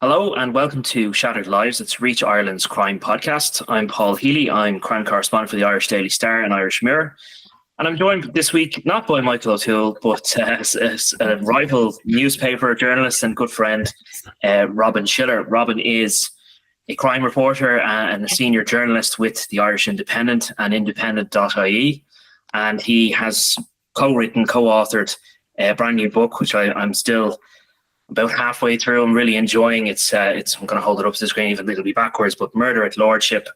Hello and welcome to Shattered Lives. It's Reach Ireland's crime podcast. I'm Paul Healy. I'm crime correspondent for the Irish Daily Star and Irish Mirror. And I'm joined this week not by Michael O'Toole, but a rival newspaper journalist and good friend, Robin Schiller. Robin is a crime reporter and a senior journalist with the Irish Independent and independent.ie. And he has co-authored a brand new book, which I'm still about halfway through. I'm really enjoying it. I'm going to hold it up to the screen, even it'll be backwards, but Murder at Lordship,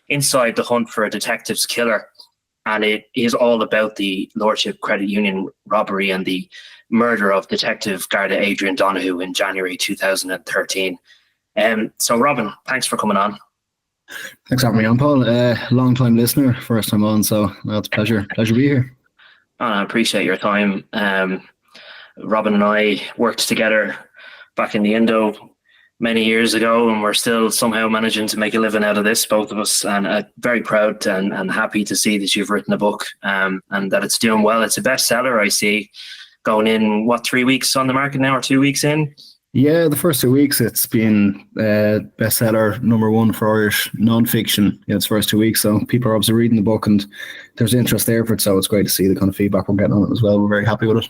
Inside the Hunt for a Detective's Killer. And it is all about the Lordship Credit Union robbery and the murder of Detective Garda Adrian Donohoe in January 2013. So Robin, thanks for coming on. Thanks for having me on, Paul. Long time listener, first time on, so it's a pleasure to be here. I appreciate your time. Robin and I worked together back in the Indo many years ago, and we're still somehow managing to make a living out of this, both of us, and very proud and happy to see that you've written a book and that it's doing well. It's a bestseller, I see, going in, 3 weeks on the market now, or 2 weeks in? Yeah, the first 2 weeks it's been bestseller number one for Irish non-fiction in its first 2 weeks, so people are obviously reading the book and there's interest there for it, so it's great to see the kind of feedback we're getting on it as well. We're very happy with it.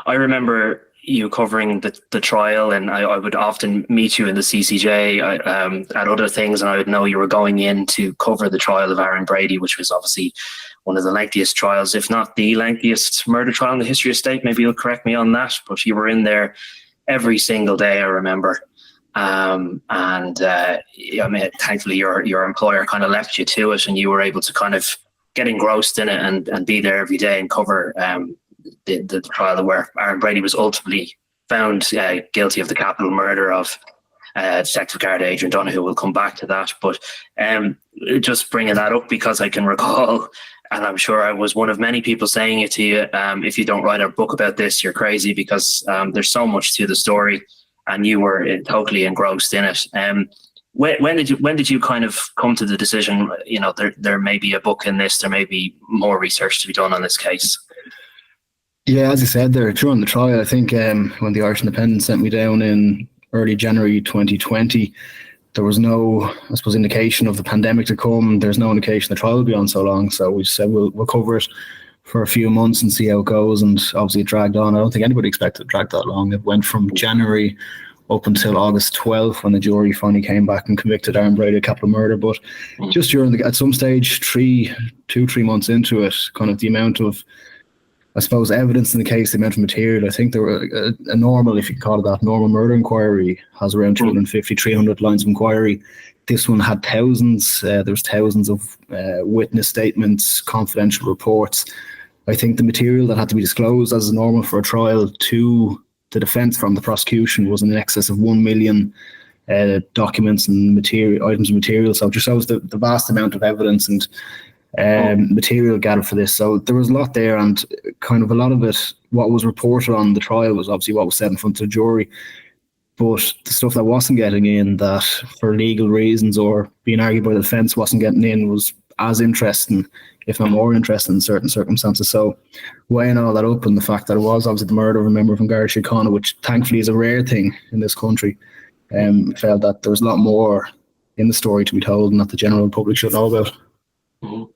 I remember you covering the trial, and I would often meet you in the CCJ at other things, and I would know you were going in to cover the trial of Aaron Brady, which was obviously one of the lengthiest trials, if not the lengthiest murder trial in the history of state. Maybe you'll correct me on that, but you were in there every single day, I remember. Thankfully your employer kind of left you to it, and you were able to kind of get engrossed in it and be there every day and cover the trial where Aaron Brady was ultimately found guilty of the capital murder of Detective Garda Adrian Donohoe. We'll come back to that, but just bringing that up because I can recall, and I'm sure I was one of many people saying it to you, if you don't write a book about this, you're crazy, because there's so much to the story and you were totally engrossed in it. When did you kind of come to the decision, there may be a book in this, there may be more research to be done on this case? Yeah, as you said there, during the trial, I think when the Irish Independent sent me down in early January 2020, there was no, I suppose, indication of the pandemic to come. There's no indication the trial will be on so long. So we said we'll cover it for a few months and see how it goes. And obviously it dragged on. I don't think anybody expected it to drag that long. It went from January up until August 12th when the jury finally came back and convicted Aaron Brady of capital murder. But just at some stage, 3 months into it, kind of the amount of, I suppose, evidence in the case, the amount of material, I think there were a normal, if you can call it that, normal murder inquiry has around 250, 300 lines of inquiry. This one had thousands. There was thousands of witness statements, confidential reports. I think the material that had to be disclosed as normal for a trial to the defence from the prosecution was in excess of 1 million documents and items of material. So it just shows the vast amount of evidence and material gathered for this. So there was a lot there, and kind of a lot of it, what was reported on the trial was obviously what was said in front of the jury, but the stuff that wasn't getting in, that for legal reasons or being argued by the defence wasn't getting in, was as interesting, if not more interesting, in certain circumstances. So weighing all that up, and the fact that it was obviously the murder of a member from Garda Síochána, which thankfully is a rare thing in this country, felt that there was a lot more in the story to be told and that the general public should know about. Mm-hmm.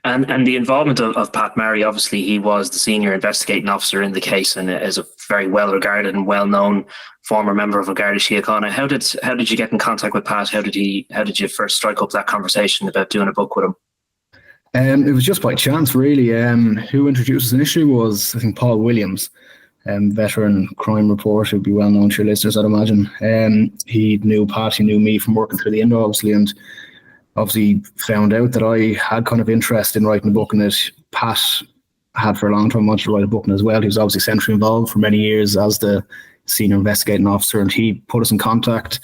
And the involvement of Pat Murray, obviously he was the senior investigating officer in the case and is a very well regarded and well known former member of Garda Síochána. How did you get in contact with Pat? How did you first strike up that conversation about doing a book with him? It was just by chance, really. Who introduced us initially was, I think, Paul Williams, veteran crime reporter, would be well known to your listeners, I'd imagine. He knew Pat, he knew me from working through the Indo, obviously, and obviously found out that I had kind of interest in writing a book in it. Pat had for a long time wanted to write a book in it as well. He was obviously centrally involved for many years as the senior investigating officer, and he put us in contact.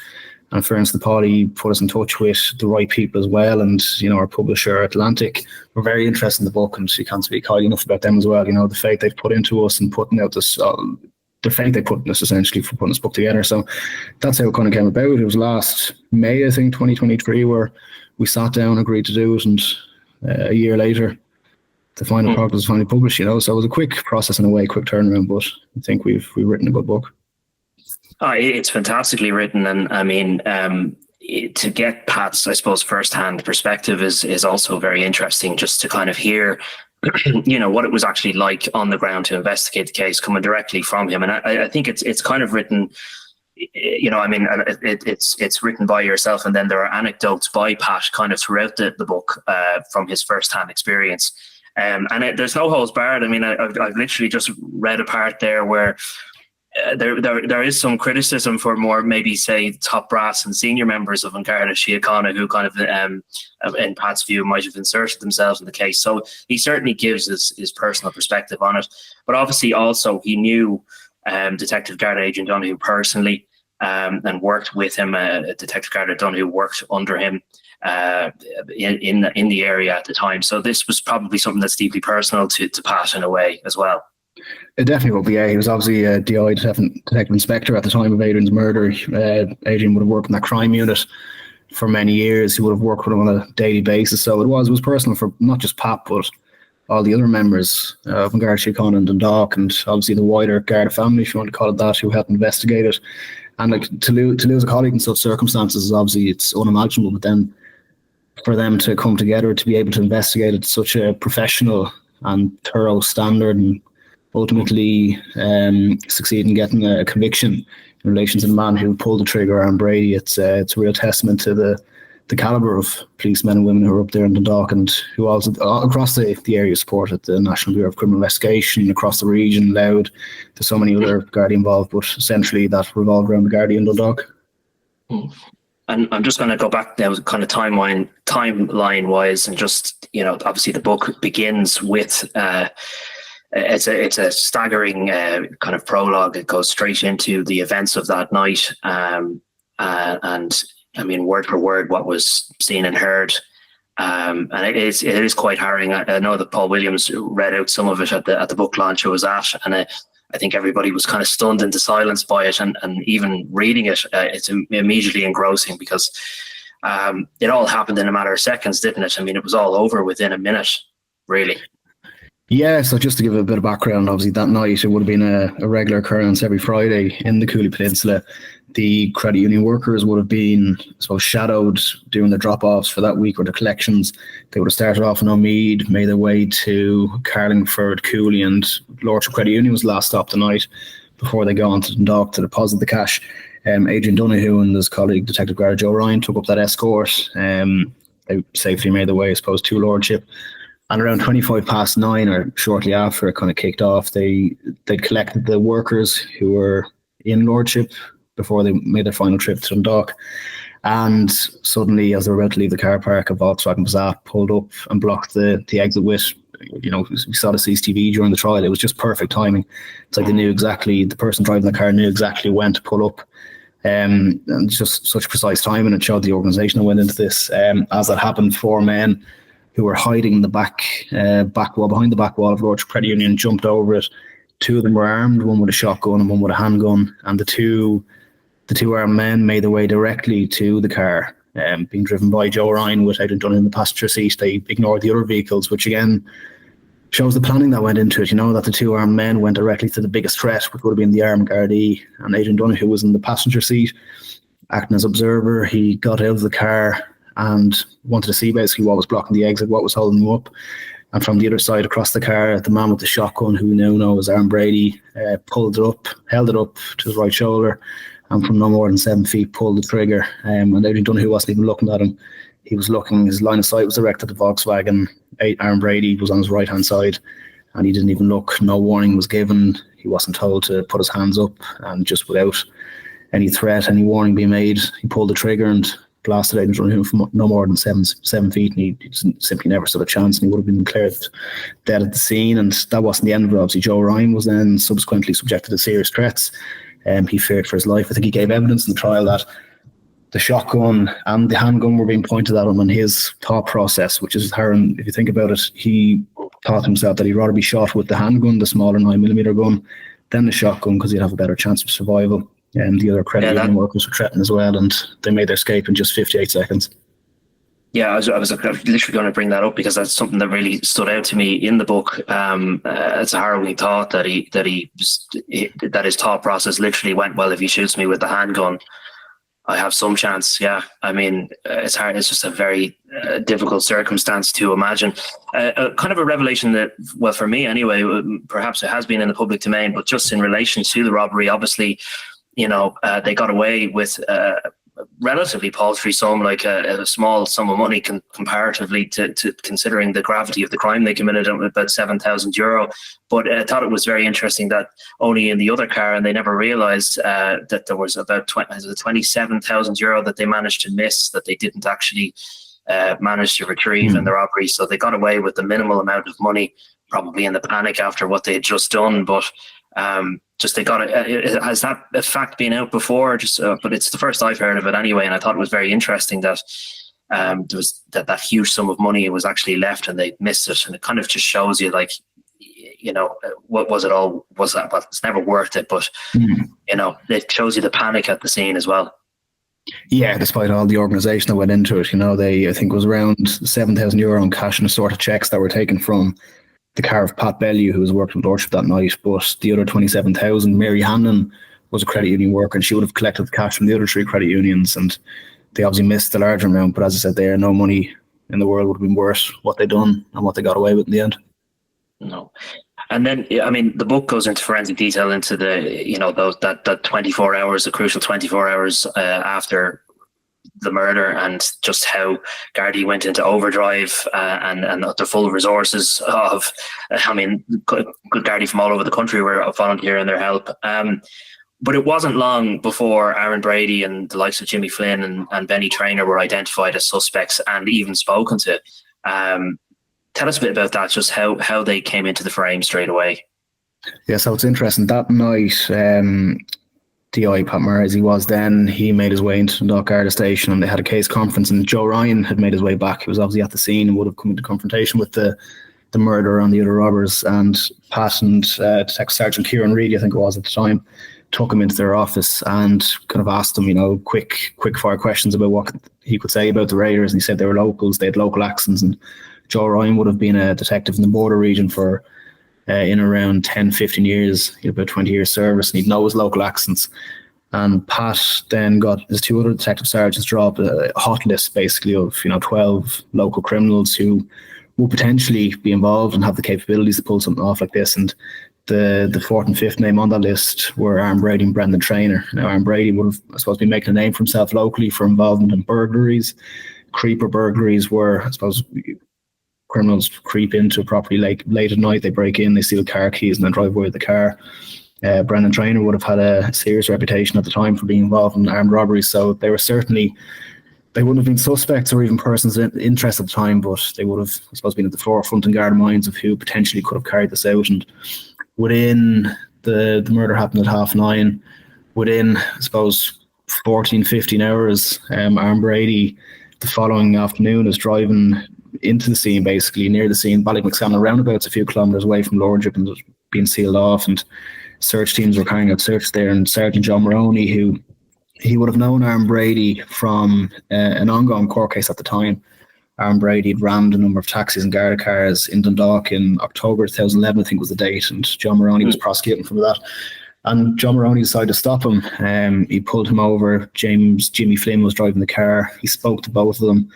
And for instance, Paul, he put us in touch with the right people as well. And, our publisher, Atlantic, were very interested in the book, and you can't speak highly enough about them as well. The faith they've put into us and putting out this, the faith they put in us essentially for putting this book together. So that's how it kind of came about. It was last May, I think, 2023, where we sat down, agreed to do it, and a year later, the final product was finally published. So it was a quick process in a way, quick turnaround, but I think we've written a good book. It's fantastically written, and I mean, to get Pat's, I suppose, first-hand perspective is also very interesting. Just to kind of hear, what it was actually like on the ground to investigate the case, coming directly from him. And I think it's kind of written. I mean, it's written by yourself, and then there are anecdotes by Pat kind of throughout the book from his first-hand experience. There's no holds barred. I mean, I've literally just read a part there where there is some criticism for more, maybe say, top brass and senior members of An Garda Síochána who kind of, in Pat's view, might have inserted themselves in the case. So he certainly gives his personal perspective on it. But obviously also he knew Detective Garda Adrian Donohoe personally, and worked with him. Detective Garda Donohoe worked under him in the area at the time. So this was probably something that's deeply personal to Pat in a way as well. It definitely will be. He was obviously a DI detective inspector at the time of Adrian's murder. Adrian would have worked in that crime unit for many years. He would have worked with him on a daily basis. So it was personal for not just Pat, but all the other members of An Garda Síochána and Dundalk, and obviously the wider Garda family, if you want to call it that, who helped investigate it. And like to lose a colleague in such circumstances, obviously it's unimaginable. But then for them to come together to be able to investigate it at such a professional and thorough standard, and ultimately succeed in getting a conviction in relation to the man who pulled the trigger, Aaron Brady. It's a real testament to the calibre of policemen and women who are up there in Dundalk, and who also across the area supported the National Bureau of Criminal Investigation, across the region, Louth. There's so many other Gardaí involved, but essentially that revolved around the Gardaí in Dundalk. And I'm just going to go back now, kind of timeline wise, and just, obviously the book begins with it's a staggering kind of prologue. It goes straight into the events of that night, and I mean, word for word, what was seen and heard. And it is quite harrowing. I know that Paul Williams read out some of it at the book launch I was at, and I think everybody was kind of stunned into silence by it. And even reading it, it's immediately engrossing, because it all happened in a matter of seconds, didn't it? I mean, it was all over within a minute, really. Yeah, so just to give a bit of background, obviously that night it would have been a regular occurrence every Friday in the Cooley Peninsula. The credit union workers would have been, I suppose, shadowed doing the drop-offs for that week, or the collections. They would have started off in Omead, made their way to Carlingford, Cooley, and Lordship Credit Union was the last stop the night before they go on to Dundalk to deposit the cash. Adrian Donohoe and his colleague, Detective Garda Joe Ryan, took up that escort. They safely made their way, I suppose, to Lordship. And around 9:25, or shortly after it kind of kicked off, they collected the workers who were in Lordship before they made their final trip to Dundalk. And suddenly, as they were about to leave the car park, a Volkswagen Passat pulled up and blocked the exit with, we saw the CCTV during the trial. It was just perfect timing. It's like they knew exactly, the person driving the car knew exactly when to pull up. And just such precise timing. It showed the organisation that went into this. As that happened, 4 men who were hiding in the back wall, behind the back wall of Lordship Credit Union, jumped over it. 2 of them were armed, one with a shotgun and one with a handgun. And the two armed men made their way directly to the car, being driven by Joe Ryan with Adrian Donohoe in the passenger seat. They ignored the other vehicles, which again shows the planning that went into it. That the 2 armed men went directly to the biggest threat, which would have been the armed Gardaí, and Adrian Donohoe was in the passenger seat, acting as observer. He got out of the car and wanted to see basically what was blocking the exit, what was holding them up. And from the other side across the car, the man with the shotgun, who we now know as Aaron Brady, held it up to his right shoulder, and from no more than 7 feet pulled the trigger. And Adrian Donohoe wasn't even looking at him. He was looking, his line of sight was directed at the Volkswagen. Aaron Brady was on his right hand side, and he didn't even look. No warning was given. He wasn't told to put his hands up, and just without any threat, any warning being made, he pulled the trigger and blasted Adrian Donohoe from no more than 7 feet, and he simply never stood a chance, and he would have been declared dead at the scene. And that wasn't the end of it. Obviously, Joe Ryan was then subsequently subjected to serious threats. He feared for his life. I think he gave evidence in the trial that the shotgun and the handgun were being pointed at him, and his thought process, which is Aaron, if you think about it, he thought himself that he'd rather be shot with the handgun, the smaller 9mm gun, than the shotgun, because he'd have a better chance of survival. And the other credit union workers were threatened as well, and they made their escape in just 58 seconds. Yeah, I was literally going to bring that up because that's something that really stood out to me in the book. It's a harrowing thought that his thought process literally went, well, if he shoots me with the handgun, I have some chance. Yeah, I mean, it's hard. It's just a very difficult circumstance to imagine. Kind of a revelation that, well, for me anyway, perhaps it has been in the public domain, but just in relation to the robbery, obviously, they got away with relatively paltry sum, like a small sum of money comparatively to considering the gravity of the crime they committed, about €7,000. But I thought it was very interesting that only in the other car, and they never realised that there was about €27,000 that they managed to miss, that they didn't actually manage to retrieve in the robbery. So they got away with the minimal amount of money, probably in the panic after what they had just done. But just they got it. Has that fact been out before? But it's the first I've heard of it anyway, and I thought it was very interesting that there was that huge sum of money was actually left and they missed it, and it kind of just shows you, like, what was it all? Was that? Well, it's never worth it, but it shows you the panic at the scene as well. Yeah, despite all the organisation that went into it, I think it was around €7,000 in cash and assorted checks that were taken from the car of Pat Bellew, who was working with Lordship that night. But the other 27,000, Mary Hannon was a credit union worker, and she would have collected the cash from the other three credit unions, and they obviously missed the larger amount. But as I said there, no money in the world would have been worth what they done and what they got away with in the end. No. And then, I mean, the book goes into forensic detail into that 24 hours, the crucial 24 hours after the murder, and just how Gardaí went into overdrive and the full resources of, good Gardaí from all over the country were volunteering their help. But it wasn't long before Aaron Brady and the likes of Jimmy Flynn and Benny Traynor were identified as suspects and even spoken to. Tell us a bit about that, just how they came into the frame straight away. Yeah, so it's interesting. That night, DI Pat Murray, as he was then, he made his way into the Garda station, and they had a case conference, and Joe Ryan had made his way back. He was obviously at the scene and would have come into confrontation with the murderer and the other robbers. And Pat and Detective Sergeant Kieran Reid, I think it was at the time, took him into their office and kind of asked him, quick fire questions about what he could say about the raiders. And he said they were locals, they had local accents, and Joe Ryan would have been a detective in the border region for in around 10, 15 years. He had about 20 years service, and he'd know his local accents. And Pat then got his two other detective sergeants draw up a hot list, basically, of 12 local criminals who would potentially be involved and have the capabilities to pull something off like this. And the fourth and fifth name on that list were Aaron Brady and Brendan Traynor. Now, Aaron Brady would have, I suppose, been making a name for himself locally for involvement in burglaries. Creeper burglaries were, I suppose, criminals creep into a property late at night, they break in, they steal car keys and then drive away with the car. Brendan Traynor would have had a serious reputation at the time for being involved in armed robberies, so they wouldn't have been suspects or even persons in interest at the time, but they would have, I suppose, been at the forefront and Garda minds of who potentially could have carried this out. And within the murder happened at 9:30, within, I suppose, 14, 15 hours, Aaron Brady the following afternoon is driving into the scene, basically near the scene, Ballymcsalmon roundabouts, a few kilometres away from Lordship, and it was being sealed off, and search teams were carrying out search there. And Sergeant John Maroney, he would have known Aaron Brady from an ongoing court case at the time. Aaron Brady had rammed a number of taxis and Garda cars in Dundalk in October 2011, I think was the date, and John Maroney was prosecuting for that. And John Maroney decided to stop him. He pulled him over. Jimmy Flynn was driving the car. He spoke to both of them,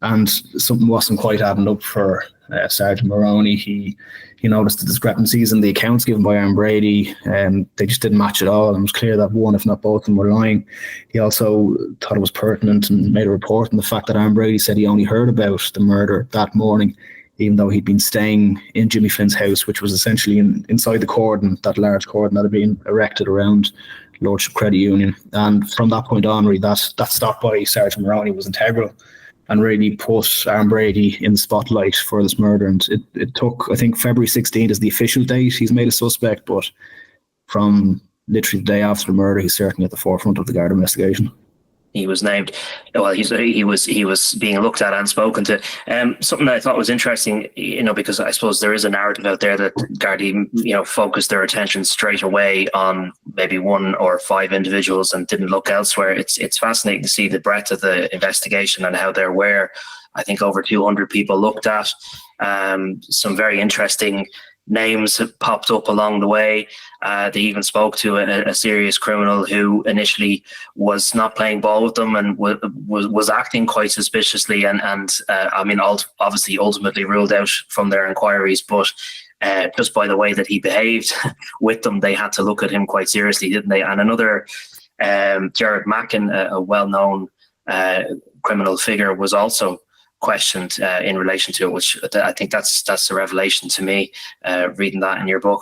and something wasn't quite adding up for Sergeant Maroney. He noticed the discrepancies in the accounts given by Aaron Brady, and they just didn't match at all. And it was clear that one, if not both of them, were lying. He also thought it was pertinent and made a report on the fact that Aaron Brady said he only heard about the murder that morning, even though he'd been staying in Jimmy Flynn's house, which was essentially inside the cordon, that large cordon that had been erected around Lordship Credit Union. And from that point on, really, that stop by Sergeant Maroney was integral and really put Aaron Brady in the spotlight for this murder. And it took, I think, February 16th is the official date he's made a suspect, but from literally the day after the murder, he's certainly at the forefront of the Garda investigation. He was named. Well, he was being looked at and spoken to. Something that I thought was interesting, because I suppose there is a narrative out there that Gardaí, focused their attention straight away on maybe 1 or 5 individuals and didn't look elsewhere. It's fascinating to see the breadth of the investigation and how they're aware I think over 200 people looked at. Some very interesting names have popped up along the way. They even spoke to a serious criminal who initially was not playing ball with them and was acting quite suspiciously, and I mean, obviously ultimately ruled out from their inquiries, but just by the way that he behaved with them, they had to look at him quite seriously, didn't they? And another, Jared Mackin, a well-known criminal figure, was also questioned in relation to it, which I think that's a revelation to me, reading that in your book.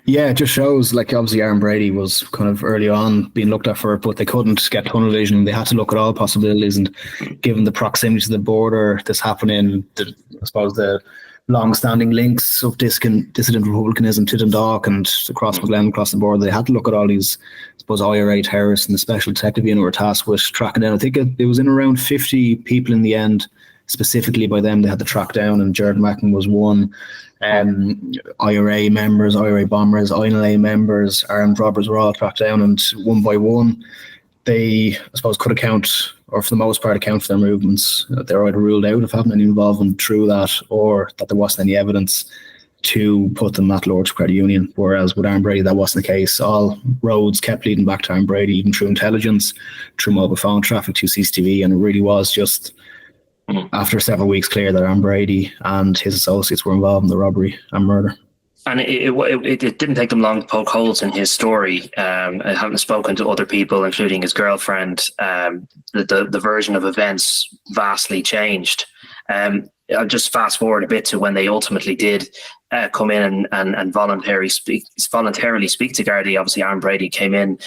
Yeah, it just shows, like, obviously Aaron Brady was kind of early on being looked at for it, but they couldn't get tunnel vision. They had to look at all possibilities, and given the proximity to the border, this happening, I suppose the long-standing links of dissident republicanism to Dundalk and across McGlen, across the border, they had to look at all these, I suppose, IRA terrorists, and the special detective unit were tasked with tracking down. I think it was in around 50 people in the end, specifically by them, they had to track down, and Jared Mackin was one. IRA members, IRA bombers, INLA members, armed robbers were all tracked down, and one by one, they, I suppose, could account, or for the most part, account for their movements. They were either ruled out of having any involvement through that, or that there wasn't any evidence to put them at Lordship Credit Union. Whereas with Aaron Brady, that wasn't the case. All roads kept leading back to Aaron Brady, even through intelligence, through mobile phone traffic, through CCTV, and it really was just after several weeks clear that Aaron Brady and his associates were involved in the robbery and murder. And it didn't take them long to poke holes in his story. Having spoken to other people, including his girlfriend, the version of events vastly changed. I'll just fast forward a bit to when they ultimately did come in and voluntarily speak to Gardaí. Obviously, Aaron Brady came in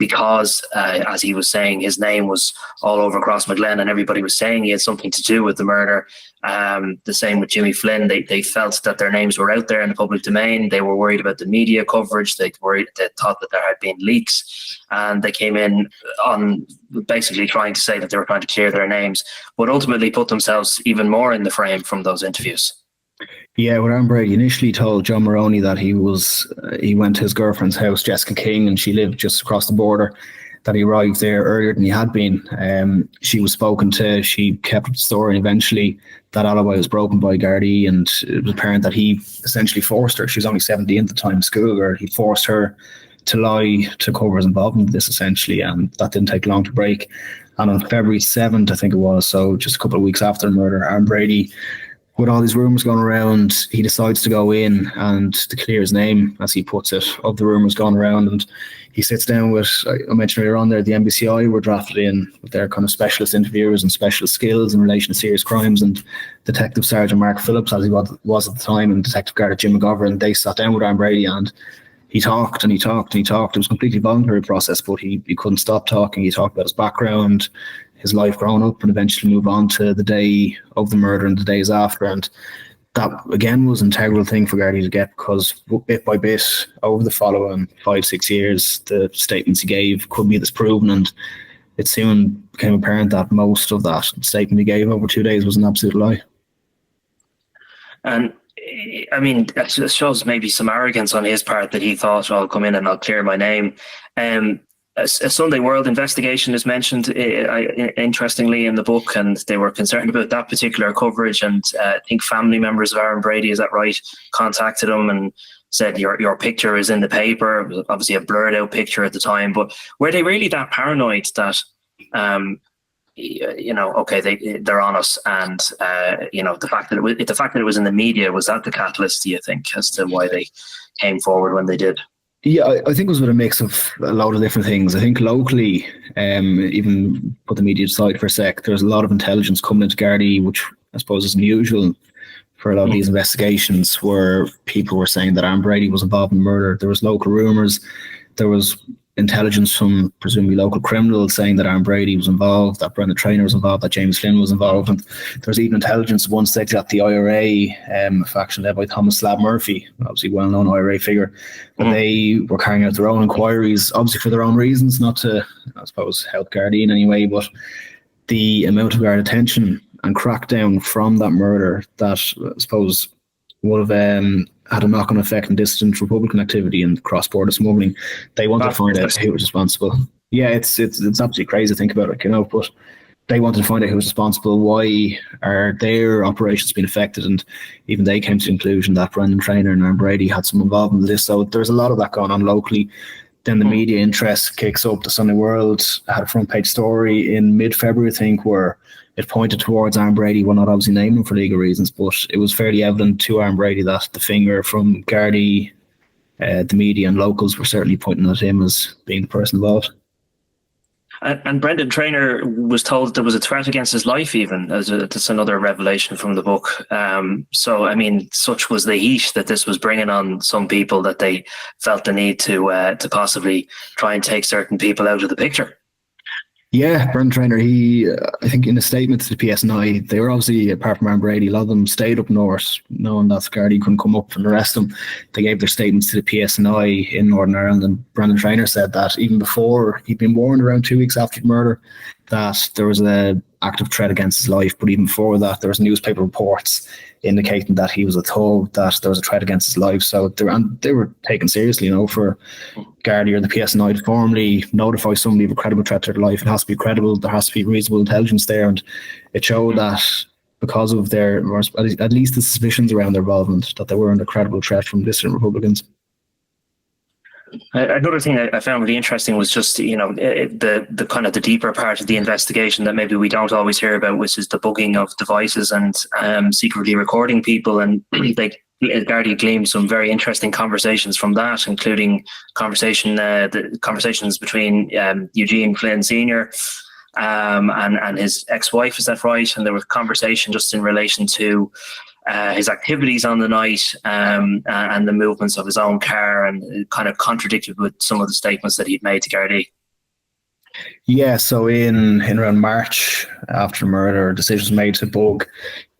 because, as he was saying, his name was all over across McGlen, and everybody was saying he had something to do with the murder. The same with Jimmy Flynn. They felt that their names were out there in the public domain. They were worried about the media coverage. They thought that there had been leaks, and they came in on basically trying to say that they were trying to clear their names, but ultimately put themselves even more in the frame from those interviews. Yeah, well, Aaron Brady initially told John Maroney that he went to his girlfriend's house, Jessica King, and she lived just across the border, that he arrived there earlier than he had been. She was spoken to, she kept the story, and eventually that alibi was broken by Gardaí, and it was apparent that he essentially forced her. She was only 17 at the time, schoolgirl. He forced her to lie to cover his involvement in this, essentially, and that didn't take long to break. And on February 7th, I think it was, so just a couple of weeks after the murder, Aaron Brady, with all these rumours going around, he decides to go in and to clear his name, as he puts it, of the rumours going around. And he sits down with, I mentioned earlier on there, the NBCI were drafted in with their kind of specialist interviewers and specialist skills in relation to serious crimes, and Detective Sergeant Mark Phillips, as he was at the time, and Detective Garda Jim McGovern. They sat down with Aaron Brady, and he talked and he talked and he talked. It was a completely voluntary process, but he couldn't stop talking. He talked about his background, his life growing up, and eventually move on to the day of the murder and the days after. And that, again, was an integral thing for Gardaí to get, because bit by bit, over the following 5-6 years, the statements he gave couldn't be disproven, and it soon became apparent that most of that statement he gave over 2 days was an absolute lie. And I mean, it shows maybe some arrogance on his part that he thought, I'll come in and I'll clear my name. A Sunday World investigation is mentioned, interestingly, in the book, and they were concerned about that particular coverage. And I think family members of Aaron Brady, is that right, contacted him and said, your picture is in the paper. Obviously a blurred out picture at the time, but were they really that paranoid that, okay, they're on us, and the fact that it was in the media, was that the catalyst, do you think, as to why they came forward when they did? Yeah, I think it was with a mix of a lot of different things. I think locally, even put the media aside for a sec, there's a lot of intelligence coming into Gardaí, which I suppose is unusual for a lot of these investigations, where people were saying that Aaron Brady was involved in murder. There was local rumours. There was intelligence from presumably local criminals saying that Aaron Brady was involved, that Brendan Traynor was involved, that James Flynn was involved. And there was even intelligence at one stage that the IRA, faction led by Thomas Slab Murphy, obviously well-known IRA figure, that they were carrying out their own inquiries, obviously for their own reasons, not to, I suppose, help Gardaí in any way, but the amount of Garda attention and crackdown from that murder that, I suppose, would have had a knock-on effect on dissident Republican activity and cross-border smuggling. They wanted to find out who was responsible. Yeah, it's absolutely crazy to think about it, but they wanted to find out who was responsible, why are their operations being affected, and even they came to the conclusion that Brendan Traynor and Aaron Brady had some involvement in this. So there's a lot of that going on locally. Then the media interest kicks up. The Sunday World had a front page story in mid-February, I think, where it pointed towards Aaron Brady. Well, not obviously named him for legal reasons, but it was fairly evident to Aaron Brady that the finger from Gardaí, the media and locals were certainly pointing at him as being the person involved. And Brendan Traynor was told that there was a threat against his life even. That's another revelation from the book. So, I mean, such was the heat that this was bringing on some people that they felt the need to possibly try and take certain people out of the picture. Yeah, Brendan Traynor, he, I think in a statement to the PSNI, they were obviously, apart from Aaron Brady, a lot of them stayed up north, knowing that Gardaí couldn't come up and arrest them. They gave their statements to the PSNI in Northern Ireland, and Brendan Traynor said that even before, he'd been warned around 2 weeks after the murder that there was an active threat against his life, but even before that, there was newspaper reports indicating that he was a thug, that there was a threat against his life. So they were taken seriously, for Gardaí or the PSNI to formally notify somebody of a credible threat to their life. It has to be credible, there has to be reasonable intelligence there, and it showed that because of their, at least the suspicions around their involvement, that they were under credible threat from dissident Republicans. Another thing I found really interesting was just, the kind of the deeper part of the investigation that maybe we don't always hear about, which is the bugging of devices and secretly recording people. And Gardaí gleaned some very interesting conversations from that, including the conversations between Eugene Flynn Sr. And his ex-wife, is that right? And there was conversation just in relation to his activities on the night and the movements of his own car, and it kind of contradicted with some of the statements that he'd made to Gardaí. Yeah, so in around March after the murder, decisions made to bug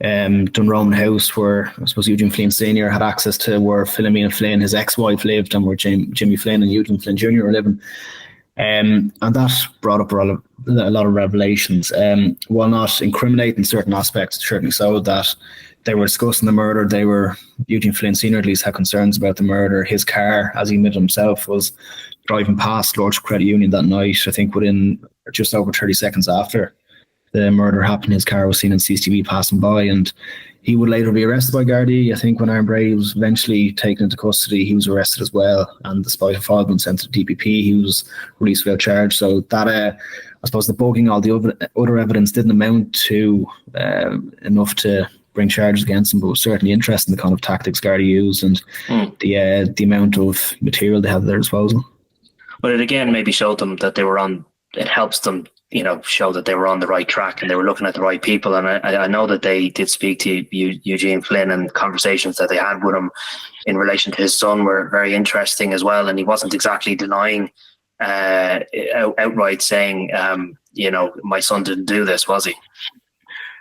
Dunroman House, where I suppose Eugene Flynn Sr. had access to where Philomena Flynn, his ex-wife, lived, and where Jimmy Flynn and Eugene Flynn Jr. were living. And that brought up a lot of revelations. While not incriminating certain aspects, certainly so that they were discussing the murder. Eugene Flynn Sr. at least had concerns about the murder. His car, as he admitted himself, was driving past Lordship Credit Union that night. I think within just over 30 seconds after the murder happened, his car was seen in CCTV passing by, and he would later be arrested by Gardaí. I think when Aaron Brady was eventually taken into custody, he was arrested as well, and despite a file being sent to the DPP, he was released without charge. So that, I suppose, the bugging, all the other evidence didn't amount to enough to bring charges against him, but it was certainly interesting the kind of tactics Gardaí used and the amount of material they had at their disposal. But it again maybe showed them that they were on. It helps them, show that they were on the right track and they were looking at the right people. And I know that they did speak to Eugene Flynn, and conversations that they had with him in relation to his son were very interesting as well. And he wasn't exactly denying outright saying, my son didn't do this, was he?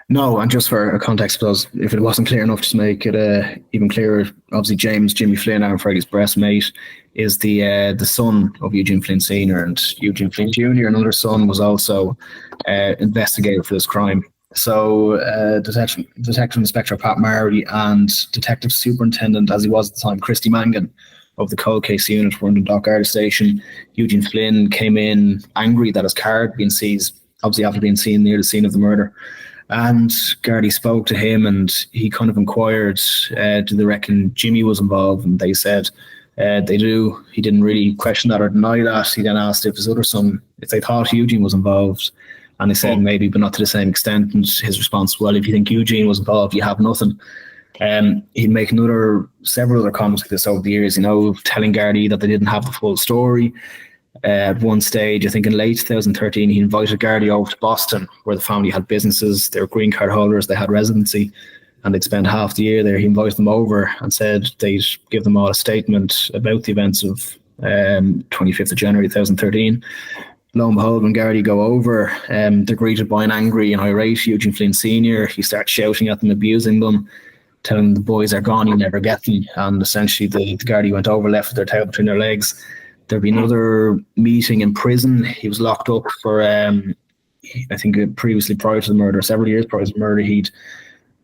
No, and just for a context, because if it wasn't clear enough, to make it even clearer, obviously Jimmy Flynn, Aaron Brady's breast mate, is the son of Eugene Flynn Sr., and Eugene Flynn Jr., another son, was also investigated for this crime. So Detective Inspector Pat Murray and Detective Superintendent, as he was at the time, Christy Mangan of the cold case unit, were in the Dock Garda station. Eugene Flynn came in angry that his car had been seized, obviously after being seen near the scene of the murder. And Gardaí spoke to him, and he kind of inquired, do they reckon Jimmy was involved? And they said they do. He didn't really question that or deny that. He then asked if his other son, if they thought Eugene was involved. And they said maybe, but not to the same extent. And his response, well, if you think Eugene was involved, you have nothing. He'd make several other comments like this over the years, telling Gardaí that they didn't have the full story. At one stage, I think in late 2013, he invited Gardaí over to Boston, where the family had businesses. They were green card holders, they had residency, and they'd spend half the year there. He invited them over and said they'd give them all a statement about the events of 25th of January 2013. Lo and behold, when Gardaí go over, they're greeted by an angry and irate Eugene Flynn Sr. He starts shouting at them, abusing them, telling them the boys are gone, you'll never get them. And essentially the Gardaí went over, left with their tail between their legs. There'd be another meeting in prison. He was locked up for, I think previously prior to the murder, several years prior to the murder, he'd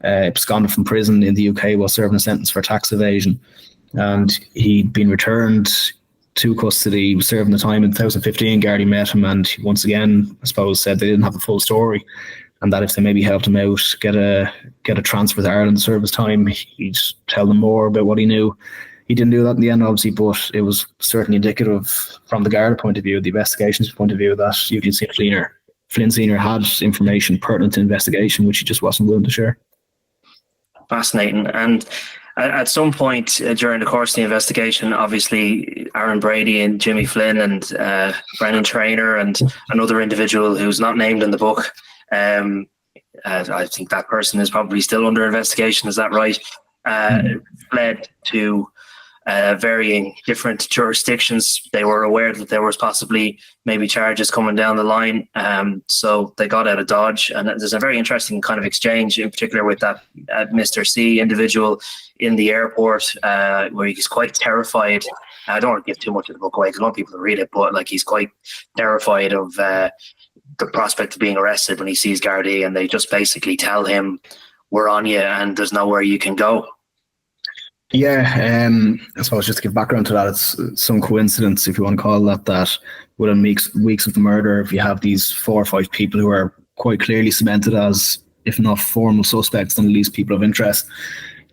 absconded from prison in the UK while serving a sentence for tax evasion. And he'd been returned to custody. He was serving the time in 2015. Gardaí met him, and once again, I suppose, said they didn't have the full story, and that if they maybe helped him out, get a transfer to Ireland to serve his time, he'd tell them more about what he knew. He didn't do that in the end, obviously, but it was certainly indicative from the Garda point of view, the investigation's point of view, that you can see Flynn Senior had information pertinent to investigation, which he just wasn't willing to share. Fascinating. And at some point during the course of the investigation, obviously Aaron Brady and Jimmy Flynn and Brennan Traynor and another individual who's not named in the book, I think that person is probably still under investigation, is that right? Fled to varying different jurisdictions. They were aware that there was possibly maybe charges coming down the line, so they got out of Dodge. And there's a very interesting kind of exchange, in particular with that Mr. C individual in the airport, where he's quite terrified. I don't want to give too much of the book away because I want people to read it, but like he's quite terrified of the prospect of being arrested when he sees Gardaí, and they just basically tell him, "We're on you, and there's nowhere you can go." Yeah, I suppose just to give background to that, it's some coincidence, if you want to call that within weeks of the murder, if you have these 4 or 5 people who are quite clearly cemented as, if not formal suspects, then at least people of interest,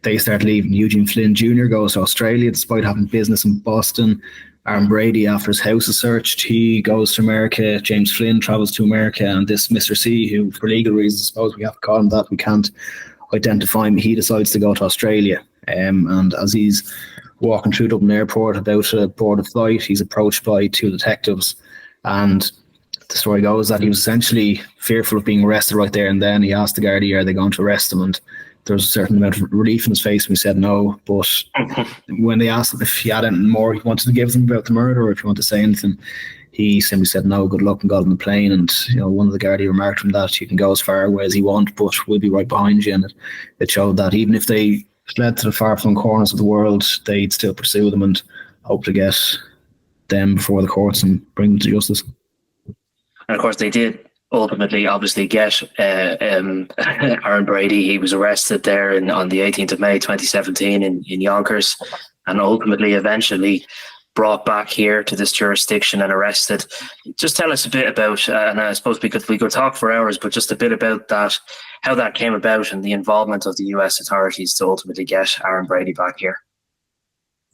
they start leaving. Eugene Flynn Jr. goes to Australia despite having business in Boston. Aaron Brady, after his house is searched, he goes to America. James Flynn travels to America, and this Mr. C, who for legal reasons, I suppose we have to call him that, we can't identify him, he decides to go to Australia. And as he's walking through Dublin Airport about to board a flight, he's approached by 2 detectives, and the story goes that he was essentially fearful of being arrested right there and then. He asked the Gardaí, are they going to arrest him? And there was a certain amount of relief in his face when he said no, but when they asked him if he had anything more he wanted to give them about the murder, or if he wanted to say anything, he simply said no, good luck, and got on the plane. And one of the Gardaí remarked from that, you can go as far away as you want, but we'll be right behind you. And it showed that even if they fled to the far-flung corners of the world, they'd still pursue them and hope to get them before the courts and bring them to justice. And of course they did ultimately obviously get Aaron Brady. He was arrested there on the 18th of May 2017 in Yonkers, and ultimately eventually brought back here to this jurisdiction and arrested. Just tell us a bit about, and I suppose we could talk for hours, but just a bit about that, how that came about and the involvement of the US authorities to ultimately get Aaron Brady back here.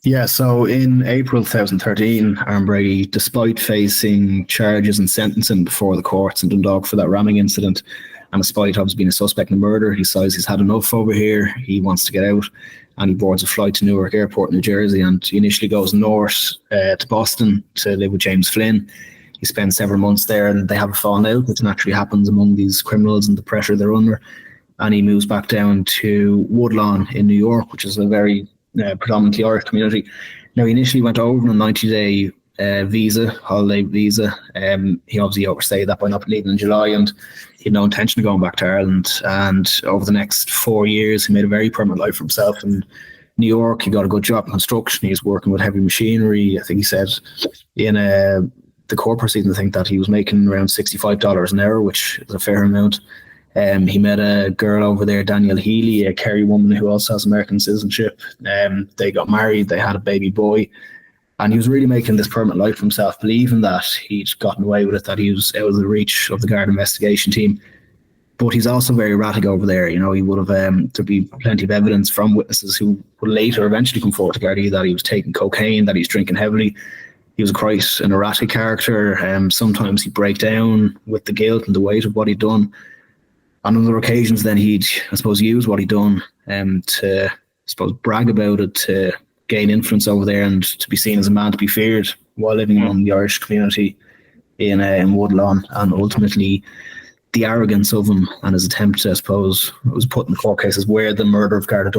Yeah, so in April 2013, Aaron Brady, despite facing charges and sentencing before the courts in Dundalk for that ramming incident, and despite obviously being a suspect in the murder, he says he's had enough over here, he wants to get out, and he boards a flight to Newark Airport, New Jersey, and he initially goes north to Boston to live with James Flynn. He spends several months there, and they have a falling out, which naturally happens among these criminals and the pressure they're under, and he moves back down to Woodlawn in New York, which is a very predominantly Irish community. Now, he initially went over on a 90-day holiday visa. He obviously overstayed that by not leaving in July, and he had no intention of going back to Ireland. And over the next 4 years, he made a very permanent life for himself in New York. He got a good job in construction. He was working with heavy machinery. I think he said in the court proceedings, I think that he was making around $65 an hour, which is a fair amount. He met a girl over there, Danielle Healy, a Kerry woman who also has American citizenship. They got married, they had a baby boy, and he was really making this permanent life for himself, believing that he'd gotten away with it, that he was out of the reach of the Garda investigation team. But he's also very erratic over there. He would have, there'd be plenty of evidence from witnesses who would later eventually come forward to Garda that he was taking cocaine, that he's drinking heavily. He was quite an erratic character. Sometimes he'd break down with the guilt and the weight of what he'd done. On other occasions, then he'd, I suppose, use what he'd done to, I suppose, brag about it, to gain influence over there and to be seen as a man to be feared while living among the Irish community in Woodlawn. And ultimately, the arrogance of him and his attempt to, I suppose, was put in the court cases where the murder of Garda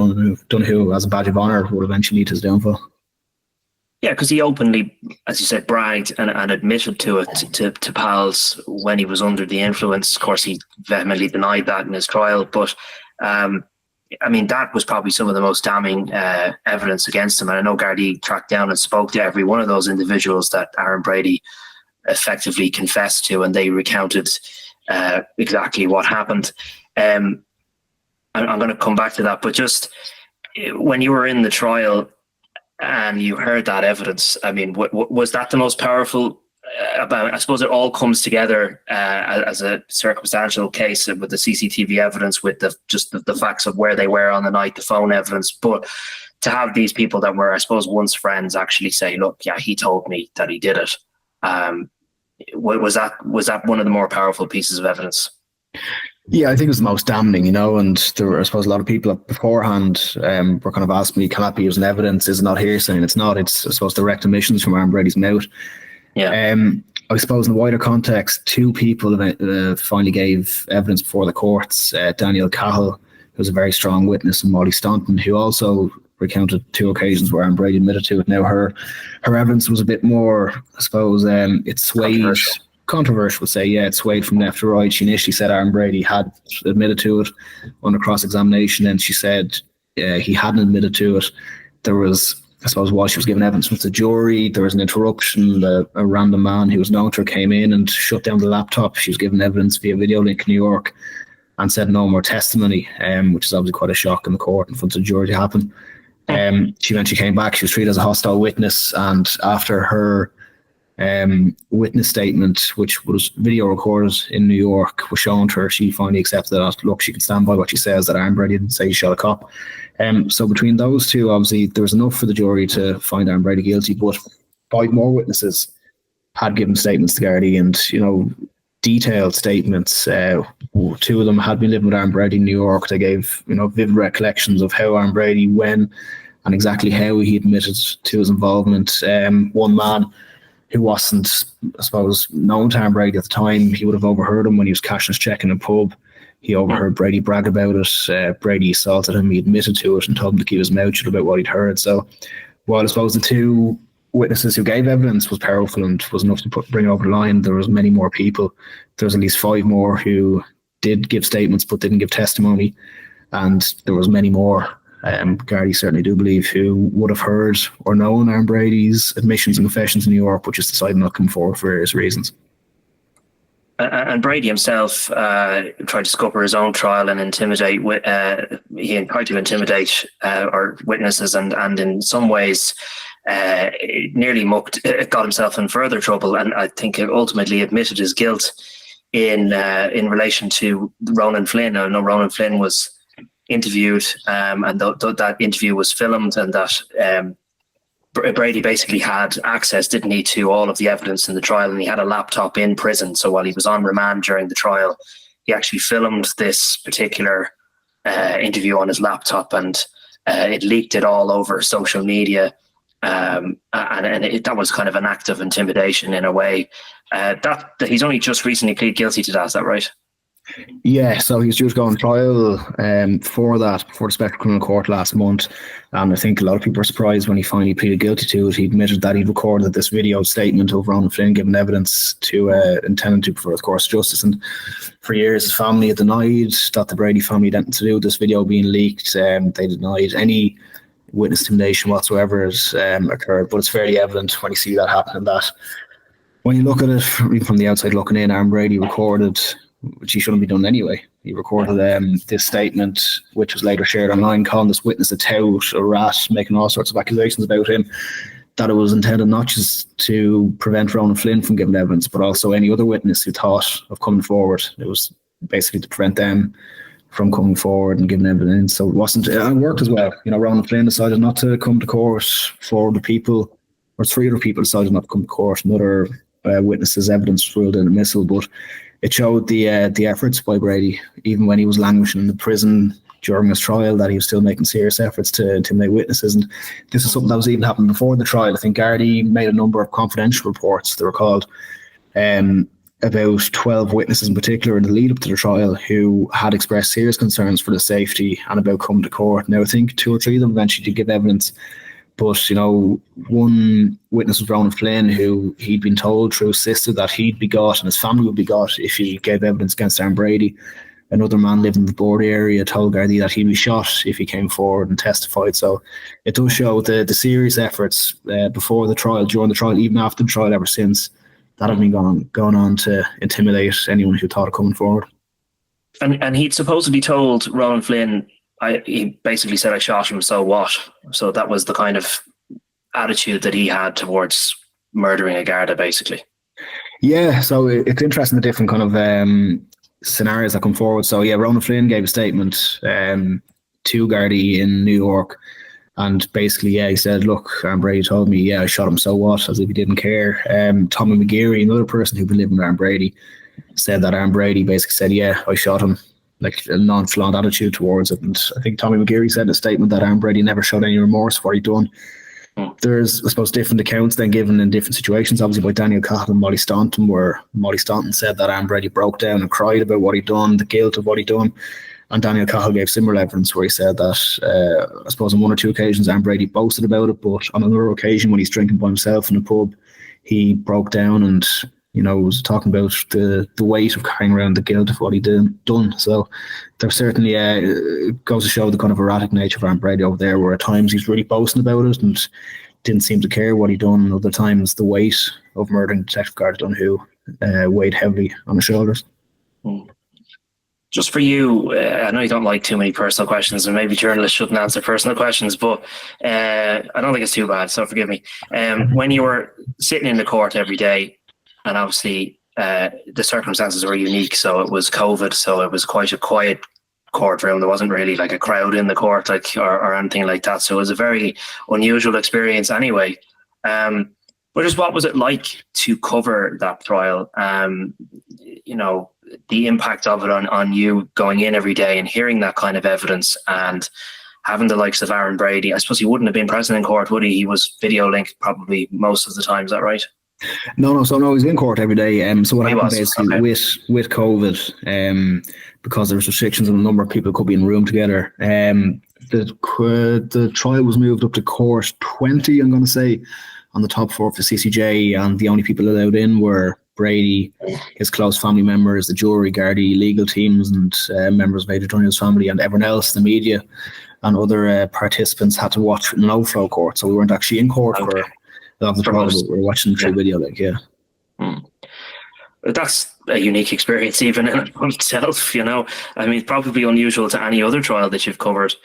Donohoe as a badge of honour would eventually lead to his downfall. Yeah, because he openly, as you said, bragged and admitted to it to pals when he was under the influence. Of course, he vehemently denied that in his trial. But, that was probably some of the most damning evidence against him. And I know Gardaí tracked down and spoke to every one of those individuals that Aaron Brady effectively confessed to, and they recounted exactly what happened. I'm going to come back to that. But just when you were in the trial, and you heard that evidence. I mean, was that the most powerful? About, I suppose it all comes together as a circumstantial case with the CCTV evidence, with the facts of where they were on the night, the phone evidence. But to have these people that were, I suppose, once friends actually say, "Look, yeah, he told me that he did it." Was that one of the more powerful pieces of evidence? Yeah, I think it was the most damning, and there were, I suppose, a lot of people beforehand were kind of asking me, can that be used in evidence? Is it not hearsay? And it's not. It's, I suppose, direct admissions from Aaron Brady's mouth. Yeah. I suppose in the wider context, two people finally gave evidence before the courts. Daniel Cahill, who was a very strong witness, and Molly Staunton, who also recounted two occasions where Aaron Brady admitted to it. Now, her evidence was a bit more, I suppose, it swayed. Controversial, would say, yeah, it swayed from left to right. She initially said Aaron Brady had admitted to it under cross-examination, and she said he hadn't admitted to it. There was, I suppose, while she was giving evidence with the jury, there was an interruption. A random man who was known to her came in and shut down the laptop. She was giving evidence via video link in New York and said no more testimony, which is obviously quite a shock in the court in front of the jury to happen. She eventually came back. She was treated as a hostile witness, and after her witness statement, which was video recorded in New York, was shown to her, she finally accepted that, look, she can stand by what she says, that Aaron Brady didn't say he shot a cop. So between those two, obviously, there was enough for the jury to find Aaron Brady guilty, but 5 more witnesses had given statements to Gardaí, and, detailed statements. 2 of them had been living with Aaron Brady in New York. They gave, vivid recollections of how Aaron Brady, when, and exactly how he admitted to his involvement. One man who wasn't, I suppose, known to Aaron Brady at the time, he would have overheard him when he was cashing his check in a pub. He overheard Brady brag about it. Brady assaulted him. He admitted to it and told him to keep his mouth shut about what he'd heard. So, while I suppose the 2 witnesses who gave evidence was powerful and was enough to bring it over the line, there was many more people. There was at least 5 more who did give statements but didn't give testimony, and there was many more. Gardaí certainly do believe who would have heard or known Aaron Brady's admissions and confessions in New York, but just decided not to come forward for various reasons. And Brady himself tried to scupper his own trial and intimidate. He tried to intimidate our witnesses, and in some ways, nearly got himself in further trouble. And I think ultimately admitted his guilt in relation to Ronan Flynn. I know Ronan Flynn was interviewed, and that interview was filmed, and that Brady basically had access, didn't he, to all of the evidence in the trial, and he had a laptop in prison. So while he was on remand during the trial, he actually filmed this particular interview on his laptop, and it leaked it all over social media. And that was kind of an act of intimidation in a way. That he's only just recently pleaded guilty to that. Is that right? Yeah, so he was due to go on trial before the Special Criminal Court last month, and I think a lot of people were surprised when he finally pleaded guilty to it. He admitted that he'd recorded this video statement of Ronan Flynn giving evidence to intended to before the course of justice, and for years his family had denied that the Brady family had anything to do with this video being leaked. They denied any witness intimidation whatsoever has occurred, but it's fairly evident when you see that happening that when you look at it, even from the outside looking in, Aaron Brady recorded, which he shouldn't be done anyway. He recorded this statement, which was later shared online, calling this witness a tout, a rat, making all sorts of accusations about him, that it was intended not just to prevent Ronan Flynn from giving evidence, but also any other witness who thought of coming forward. It was basically to prevent them from coming forward and giving evidence. So it worked as well. Ronan Flynn decided not to come to court. 4 other people, or 3 other people decided not to come to court. Another witness's evidence was ruled inadmissible, but it showed the efforts by Brady, even when he was languishing in the prison during his trial, that he was still making serious efforts to intimidate witnesses. And this is something that was even happening before the trial. I think Gardaí made a number of confidential reports, they were called, about 12 witnesses in particular in the lead up to the trial who had expressed serious concerns for the safety and about coming to court. Now, I think 2 or 3 of them eventually did give evidence, but one witness was Ronan Flynn, who he'd been told through his sister that he'd be got and his family would be got if he gave evidence against Aaron Brady. Another man living in the border area told Gardaí that he'd be shot if he came forward and testified. So it does show the serious efforts before the trial, during the trial, even after the trial, ever since, that have been going on to intimidate anyone who thought of coming forward. And he'd supposedly told Ronan Flynn, he basically said, "I shot him, so what?" So that was the kind of attitude that he had towards murdering a Garda, basically. Yeah, so it's interesting the different kind of scenarios that come forward. So yeah, Ronan Flynn gave a statement to Gardaí in New York, and basically, yeah, he said, "Look, Aaron Brady told me, yeah, I shot him. So what?" As if he didn't care. Tommy McGeary, another person who'd been living with Aaron Brady, said that Aaron Brady basically said, "Yeah, I shot him." Like a nonchalant attitude towards it. And I think Tommy McGeary said in a statement that Aaron Brady never showed any remorse for what he'd done. There's, I suppose, different accounts then given in different situations, obviously by Daniel Cahill and Molly Staunton, where Molly Staunton said that Aaron Brady broke down and cried about what he'd done, the guilt of what he'd done. And Daniel Cahill gave similar evidence where he said that, I suppose on one or two occasions, Aaron Brady boasted about it, but on another occasion when he's drinking by himself in a pub, he broke down and, was talking about the weight of carrying around the guilt of what he'd done. So there certainly goes to show the kind of erratic nature of Aaron Brady over there, where at times he's really boasting about it and didn't seem to care what he'd done, and other times the weight of murdering Detective Garda Donohoe weighed heavily on his shoulders. Just for you, I know you don't like too many personal questions, and maybe journalists shouldn't answer personal questions, but I don't think it's too bad, so forgive me. When you were sitting in the court every day, and obviously the circumstances were unique, so it was COVID, so it was quite a quiet courtroom. There wasn't really like a crowd in the court, or anything like that, so it was a very unusual experience anyway. But just what was it like to cover that trial? The impact of it on you going in every day and hearing that kind of evidence, and having the likes of Aaron Brady. I suppose he wouldn't have been present in court, would he? He was video linked probably most of the time. Is that right? No, he's in court every day. So what happened basically with COVID, because there was restrictions on the number of people who could be in a room together, the trial was moved up to court 20, I'm going to say, on the top floor of the CCJ, and the only people allowed in were Brady, his close family members, the jury, Gardaí, legal teams, and members of Adrian Donohoe's family, and everyone else, the media and other participants had to watch in an outflow court. So we weren't actually in court for the trial, but we were watching through video, That's a unique experience even in itself, I mean, probably unusual to any other trial that you've covered.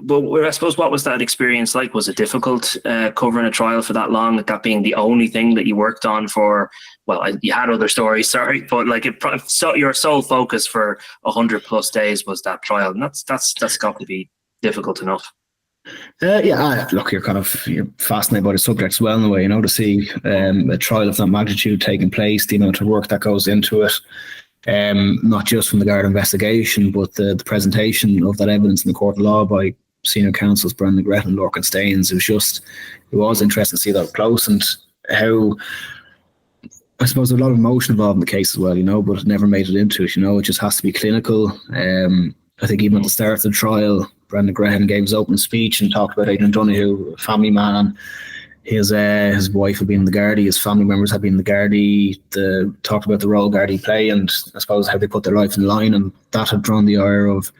But I suppose, what was that experience like? Was it difficult covering a trial for that long, that being the only thing that you worked on for, well, you had other stories, sorry, but like your sole focus for 100+ days was that trial, and that's got to be difficult enough. Look, you're fascinated by the subject as well, in a way, to see a trial of that magnitude taking place, the amount of work that goes into it, not just from the Garda investigation, but the presentation of that evidence in the court of law by senior counsels Brendan Gret and Lorcan Staines. It was interesting to see that up close, and how, I suppose, there's a lot of emotion involved in the case as well, but it never made it into it. It just has to be clinical. I think even at the start of the trial, Brendan Graham gave his opening speech and talked about Adrian Donohoe, a family man. His wife had been in the Gardaí, his family members had been in the Gardaí. Talked about the role Gardaí play, and I suppose how they put their life in the line, and that had drawn the ire of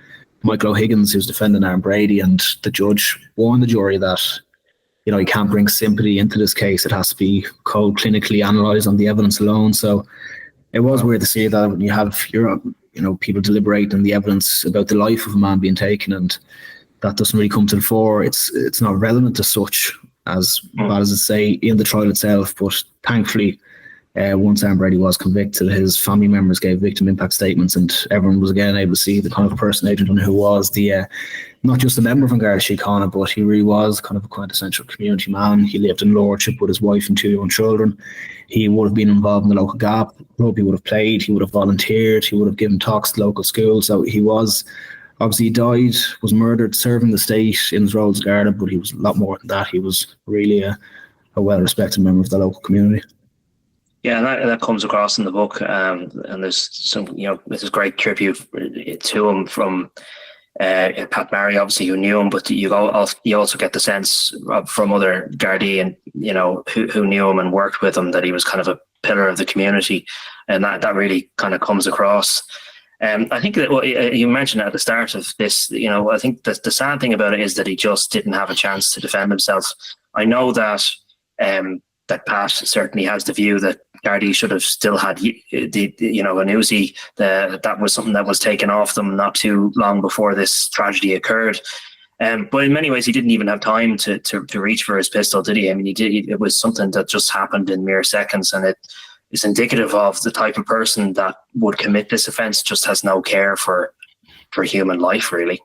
Michael O'Higgins, who's defending Aaron Brady, and the judge warned the jury that you can't bring sympathy into this case. It has to be cold, clinically analysed on the evidence alone. So it was weird to see that when you have people deliberating on the evidence about the life of a man being taken, and that doesn't really come to the fore. It's not relevant as such, as bad as it say in the trial itself. But thankfully, once Aaron Brady was convicted, his family members gave victim impact statements, and everyone was again able to see the kind of person Adrian Donohoe was, not just a member of Garda Síochána, but he really was kind of a quintessential community man. He lived in Lordship with his wife and 2 young children. He would have been involved in the local GAP club. He would have played. He would have volunteered. He would have given talks to local schools. So he was, obviously, he died, was murdered, serving the state in his role as Garda, but he was a lot more than that. He was really a well-respected member of the local community. Yeah, that comes across in the book, and there's some, this is great tribute to him from Pat Barry, obviously, who knew him, but you also get the sense from other Gardaí and who knew him and worked with him, that he was kind of a pillar of the community, and that really kind of comes across. I think that you mentioned at the start of this, I think that the sad thing about it is that he just didn't have a chance to defend himself. I know that that Pat certainly has the view that Gardaí should have still had an Uzi. That was something that was taken off them not too long before this tragedy occurred. But in many ways, he didn't even have time to reach for his pistol, did he? I mean, he did. It was something that just happened in mere seconds, and it is indicative of the type of person that would commit this offence. Just has no care for human life, really.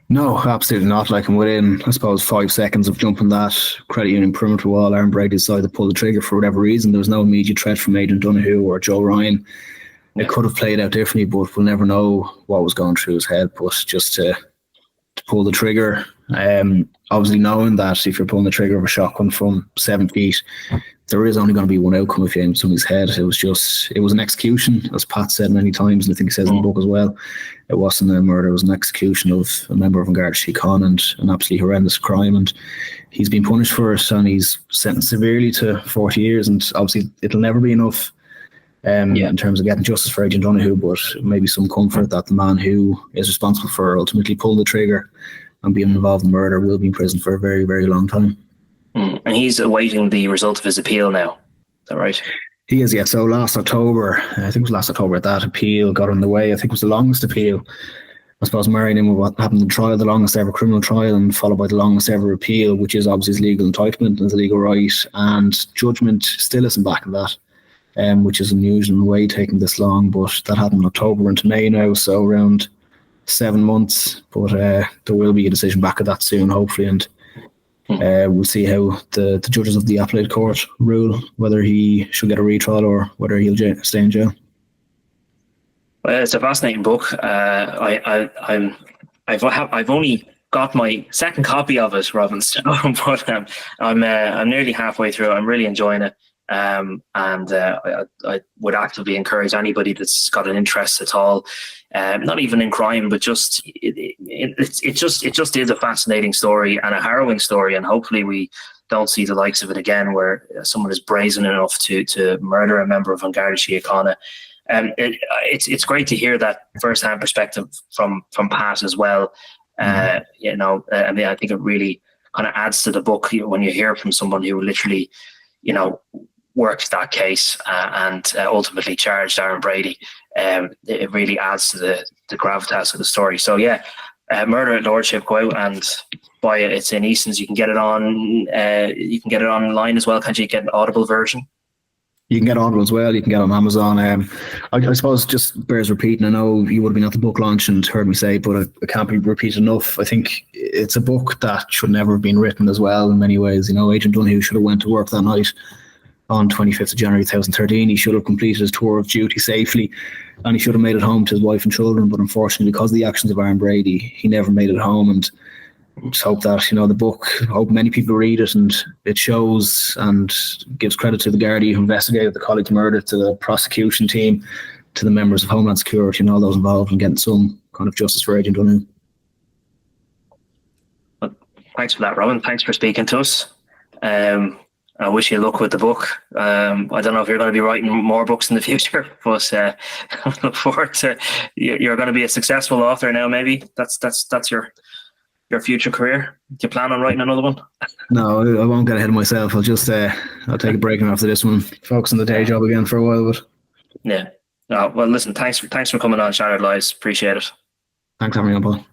No, absolutely not. Like, and within, I suppose, 5 seconds of jumping that credit union perimeter wall, Aaron Brady decided to pull the trigger for whatever reason. There was no immediate threat from Adrian Donohoe or Joe Ryan. It could have played out differently, but we'll never know what was going through his head. But just to pull the trigger, obviously knowing that if you're pulling the trigger of a shotgun from 7 feet, there is only going to be one outcome if you aim somebody's head. It was an execution, as Pat said many times, and I think he says in the book as well. It wasn't a murder, it was an execution of a member of Garda Síochána, and an absolutely horrendous crime, and he's been punished for it, and he's sentenced severely to 40 years, and obviously it'll never be enough in terms of getting justice for Adrian Donohoe, but maybe some comfort that the man who is responsible for ultimately pulling the trigger and being involved in murder will be in prison for a very, very long time. And he's awaiting the result of his appeal now. Is that right? He is, yeah. So last October, I think it was last October, that appeal got underway. I think it was the longest appeal. I suppose marrying him with what happened in the trial, the longest ever criminal trial, and followed by the longest ever appeal, which is obviously his legal entitlement and his legal right. And judgment still isn't back in that, which is unusual in a way, taking this long. But that happened in October into May now, so around 7 months. But there will be a decision back of that soon, hopefully, and we'll see how the judges of the appellate court rule, whether he should get a retrial or whether he'll stay in jail. Well, it's a fascinating book. I've only got my second copy of it, Robin, but I'm nearly halfway through. I'm really enjoying it, and I would actively encourage anybody that's got an interest at all, not even in crime, but just it just is a fascinating story and a harrowing story, and hopefully we don't see the likes of it again, where someone is brazen enough to murder a member of Garda Síochána. It's great to hear that first-hand perspective from Pat as well. I mean, I think it really kind of adds to the book when you hear from someone who literally, worked that case and ultimately charged Aaron Brady. It really adds to the gravitas of the story. So yeah, Murder at Lordship, go out and buy it. It's in Easton's. You can get it on. You can get it online as well. Can't you get an Audible version? You can get Audible as well. You can get it on Amazon. I suppose just bears repeating. I know you would have been at the book launch and heard me say, but it can't be repeated enough. I think it's a book that should never have been written as well in many ways. Adrian Donohoe should have went to work that night on 25th of January 2013. He should have completed his tour of duty safely, and he should have made it home to his wife and children. But unfortunately, because of the actions of Aaron Brady, he never made it home. And just hope that the book, hope many people read it, and it shows and gives credit to the Gardaí who investigated the colleague's murder, to the prosecution team, to the members of Homeland Security and all those involved in getting some kind of justice for Adrian Donohoe. Well, thanks for that, Robin. Thanks for speaking to us. I wish you luck with the book. I don't know if you're going to be writing more books in the future, but I look forward to you're going to be a successful author now. Maybe that's your future career. Do you plan on writing another one? No, I won't get ahead of myself. I'll just I'll take a break after this one, focus on the day job again for a while. But yeah. No, well, listen. Thanks for coming on Shattered Lives. Appreciate it. Thanks for having me on, Paul.